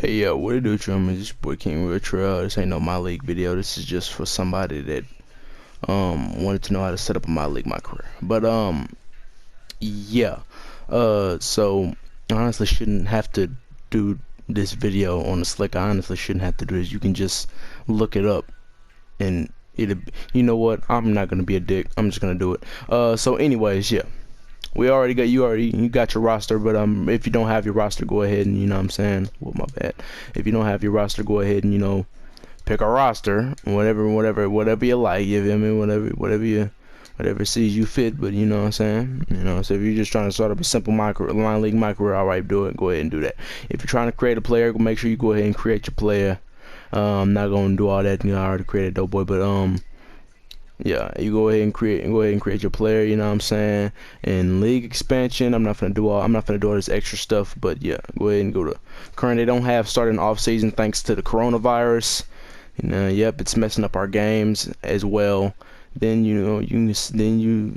Hey yo, what it do, Trim? It's your boy King Retro. This ain't no My League video. This is just for somebody that wanted to know how to set up a MyLeague MyCareer. But yeah. So I honestly shouldn't have to do this video on the slick. I honestly shouldn't have to do this. You can just look it up and you know what? I'm not gonna be a dick. I'm just gonna do it. So anyways, yeah. We already got you got your roster, but if you don't have your roster, go ahead and, you know what I'm saying, well, my bad. If you don't have your roster, go ahead and, you know, pick a roster, whatever you like. You feel me? Whatever sees you fit. But you know what I'm saying. You know, so if you're just trying to start up a simple MyLeague MyCareer, alright, do it. Go ahead and do that. If you're trying to create a player, make sure you go ahead and create your player. I'm not gonna do all that. You know, I already created Dope Boy, but yeah, you go ahead and create your player, you know what I'm saying? And league expansion, I'm not gonna do all this extra stuff, but yeah, go ahead and go to current. They don't have starting off season thanks to the coronavirus. You know, yep, it's messing up our games as well. Then you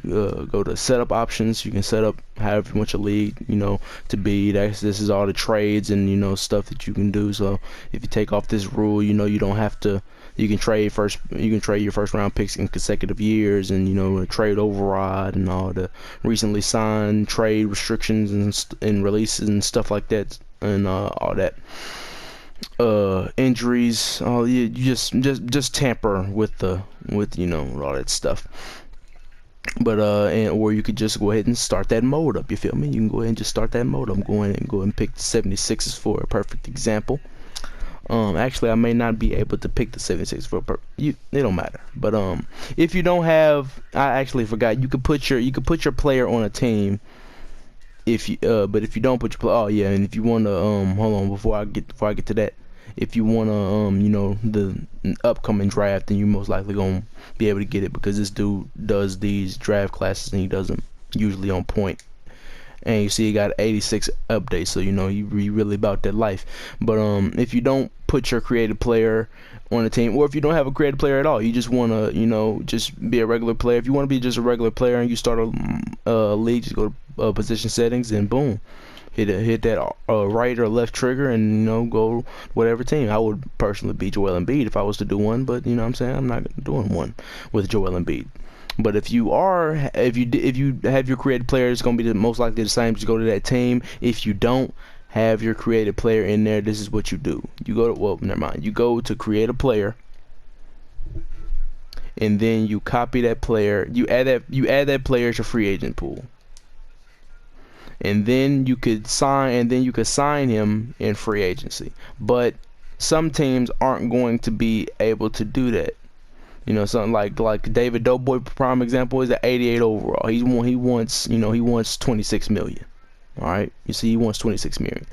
know go to setup options. You can set up however you want your league, you know, to be. This is all the trades and, you know, stuff that you can do. So if you take off this rule, you know, you don't have to. You can trade your first round picks in consecutive years, and, you know, trade override and all the recently signed trade restrictions and releases and stuff like that, and all that. Injuries, all you just tamper with you know, all that stuff. But or you could just go ahead and start that mode up. You feel me? You can go ahead and just start that mode up. I'm going and go and pick the 76ers for a perfect example. Actually, I may not be able to pick the 76 for it don't matter. But if you don't have, I actually forgot, you could put your player on a team. If you but if you don't put your player, oh yeah, and if you want to hold on before I get to that. If you want to you know, the upcoming draft, then you most likely gonna be able to get it, because this dude does these draft classes and he does them usually on point. And you see he got 86 updates, so you know he really about that life. But if you don't put your creative player on a team, or if you don't have a creative player at all, you just want to, you know, just be a regular player. If you want to be just a regular player and you start a league, just go to position settings and boom, hit that right or left trigger, and, you know, go whatever team. I would personally be Joel Embiid if I was to do one, but you know what I'm saying, I'm not doing one with Joel Embiid. But if you have your created player, it's gonna be most likely the same. Just go to that team. If you don't have your created player in there, this is what you do. You go to, well, never mind. You go to create a player, and then you copy that player. You add that player to free agent pool, and then you could sign him in free agency. But some teams aren't going to be able to do that. You know, something like David Doughboy, prime example, is at 88 overall. He wants 26 million. All right, you see, he wants 26 million.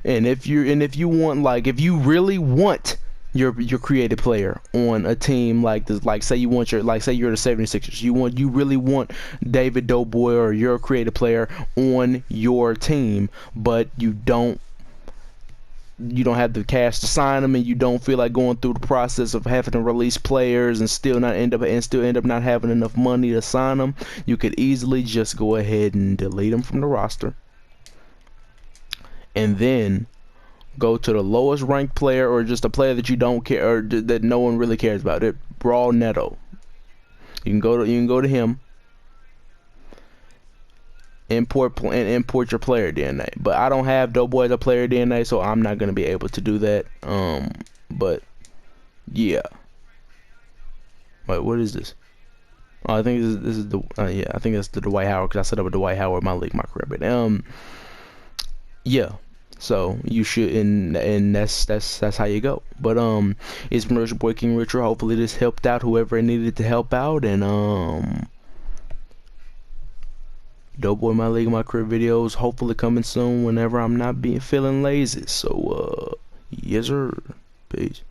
And if you want, like, if you really want your creative player on a team like this, like say you're the 76ers, you really want David Doughboy or your creative player on your team, but you don't have the cash to sign them, and you don't feel like going through the process of having to release players and still end up not having enough money to sign them, you could easily just go ahead and delete them from the roster, and then go to the lowest ranked player, or just a player that you don't care, or that no one really cares about. It Brawl Neto. You can go to him. Import your player DNA, but I don't have Doughboy as a player DNA, so I'm not gonna be able to do that. But yeah. Wait, what is this? Oh, I think this is the yeah, I think that's the Dwight Howard, because I set up a Dwight Howard MyLeague MyCareer. But yeah. So you should, and that's how you go. But it's been your boy King Richard. Hopefully this helped out whoever it needed to help out, and Doughboy MyLeague MyCareer videos hopefully coming soon whenever I'm not feeling lazy. So yes sir. Peace.